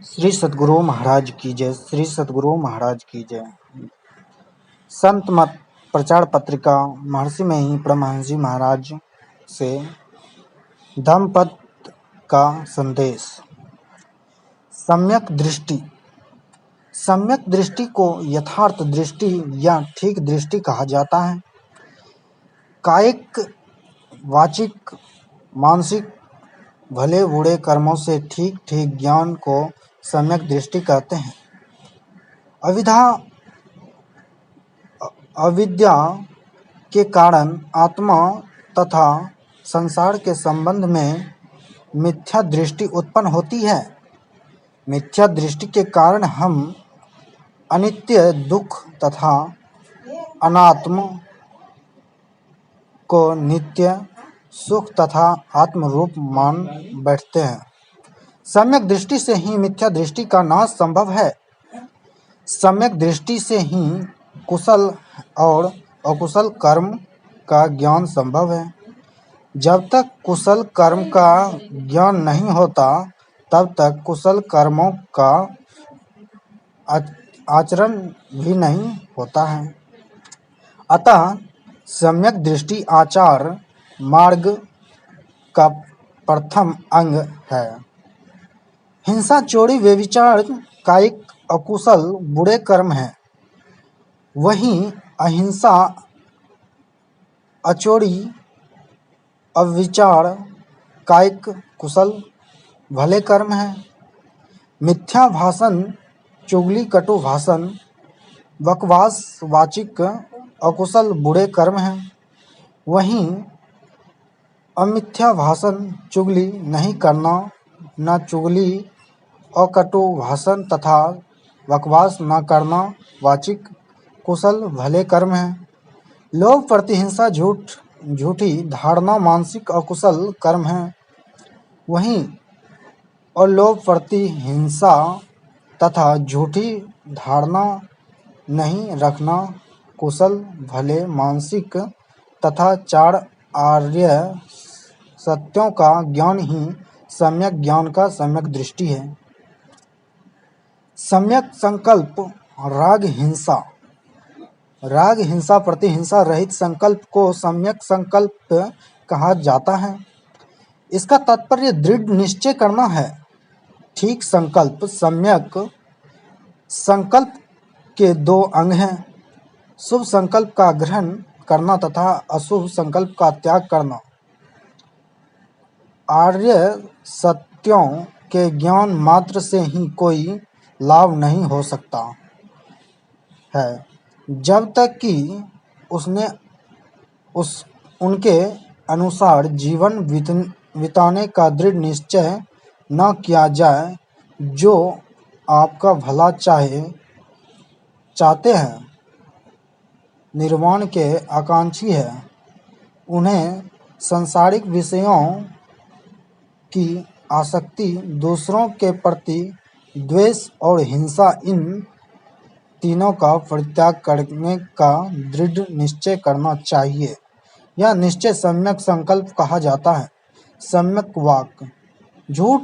श्री सद्गुरु महाराज की जय। श्री सद्गुरु महाराज की जय। संत मत प्रचार पत्रिका महर्षि में ही परमहंस जी महाराज से धम्मपद का संदेश। सम्यक दृष्टि। सम्यक दृष्टि को यथार्थ दृष्टि या ठीक दृष्टि कहा जाता है। कायिक, वाचिक, मानसिक भले बुरे कर्मों से ठीक ठीक ज्ञान को सम्यक दृष्टि कहते हैं। अविद्या के कारण आत्मा तथा संसार के संबंध में मिथ्या दृष्टि उत्पन्न होती है। मिथ्या दृष्टि के कारण हम अनित्य, दुख तथा अनात्म को नित्य, सुख तथा आत्म रूप मान बैठते हैं। सम्यक दृष्टि से ही मिथ्या दृष्टि का नाश संभव है। सम्यक दृष्टि से ही कुशल और अकुशल कर्म का ज्ञान संभव है। जब तक कुशल कर्म का ज्ञान नहीं होता तब तक कुशल कर्मों का आचरण भी नहीं होता है। अतः सम्यक दृष्टि आचार मार्ग का प्रथम अंग है। हिंसा, चोरी, व्यभिचार कायिक अकुशल बुरे कर्म हैं। वहीं अहिंसा, अचोरी, अव्यभिचार कायिक कुशल भले कर्म हैं। मिथ्या भाषण, चुगली, कटु भाषण, बकवास वाचिक अकुशल बुरे कर्म हैं। वहीं अमिथ्या भाषण, चुगली नहीं करना, न चुगली अकटु भाषण तथा बकवास न करना वाचिक कुशल भले कर्म हैं। लोभ, प्रतिहिंसा, झूठी धारणा मानसिक अकुशल कर्म हैं। वहीं अलोभ, प्रतिहिंसा तथा झूठी धारणा नहीं रखना कुशल भले मानसिक तथा चार आर्य सत्यों का ज्ञान ही सम्यक ज्ञान का सम्यक दृष्टि है। सम्यक संकल्प, राग हिंसा प्रतिहिंसा रहित संकल्प को सम्यक संकल्प कहा जाता है। इसका तात्पर्य दृढ़ निश्चय करना है। ठीक संकल्प। सम्यक संकल्प के दो अंग हैं, शुभ संकल्प का ग्रहण करना तथा अशुभ संकल्प का त्याग करना। आर्य सत्यों के ज्ञान मात्र से ही कोई लाभ नहीं हो सकता है जब तक कि उनके अनुसार जीवन बिताने का दृढ़ निश्चय न किया जाए। जो आपका भला चाहते हैं, निर्वाण के आकांक्षी है, उन्हें सांसारिक विषयों की आसक्ति, दूसरों के प्रति द्वेष और हिंसा, इन तीनों का परित्याग करने का दृढ़ निश्चय करना चाहिए। यह निश्चय सम्यक संकल्प कहा जाता है। सम्यक वाक। झूठ,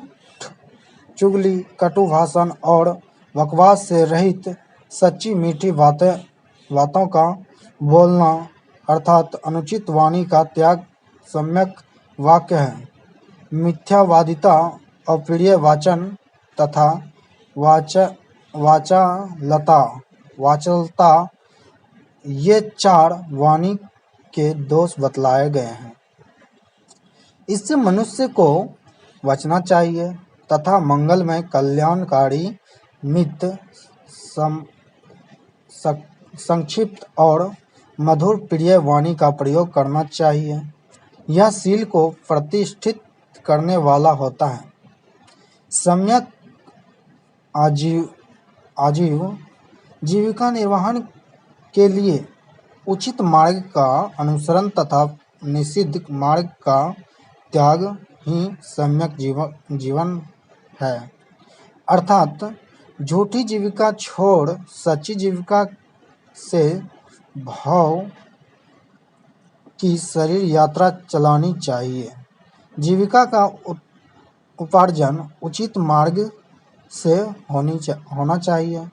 चुगली, कटु भाषण और बकवास से रहित सच्ची मीठी बातों का बोलना अर्थात अनुचित वाणी का त्याग सम्यक वाक्य है। मिथ्यावादिता, अप्रिय वाचन तथा वाचालता ये चार वाणी के दोष बतलाए गए हैं। इससे मनुष्य को बचना चाहिए तथा मंगलमय, कल्याणकारी, मित, संक्षिप्त और मधुर प्रिय वाणी का प्रयोग करना चाहिए। यह शील को प्रतिष्ठित करने वाला होता है। सम्यक जीविका निर्वहन के लिए उचित मार्ग का अनुसरण तथा निषिद्ध मार्ग का त्याग ही सम्यक जीवन है। अर्थात झूठी जीविका छोड़ सच्ची जीविका से भाव की शरीर यात्रा चलानी चाहिए। जीविका का उपार्जन उचित मार्ग से होना चाहिए,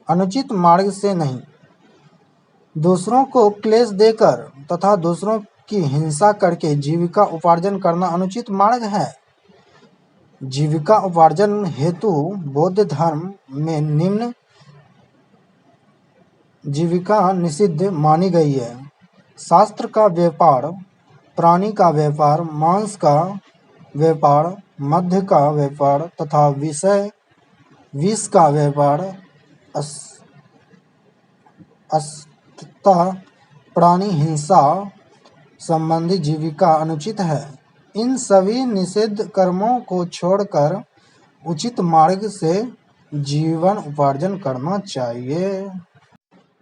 अनुचित मार्ग से नहीं। दूसरों को क्लेश देकर तथा दूसरों की हिंसा करके जीविका उपार्जन करना अनुचित मार्ग है। जीविका उपार्जन हेतु बौद्ध धर्म में निम्न जीविका निषिद्ध मानी गई है। शास्त्र का व्यापार, प्राणी का व्यापार, मांस का व्यापार, मद्य का व्यापार तथा विष का व्यापार अतः प्राणी हिंसा संबंधी जीविका अनुचित है। इन सभी निषिद्ध कर्मों को छोड़कर उचित मार्ग से जीवन उपार्जन करना चाहिए।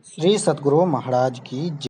श्री सद्गुरु महाराज की जय।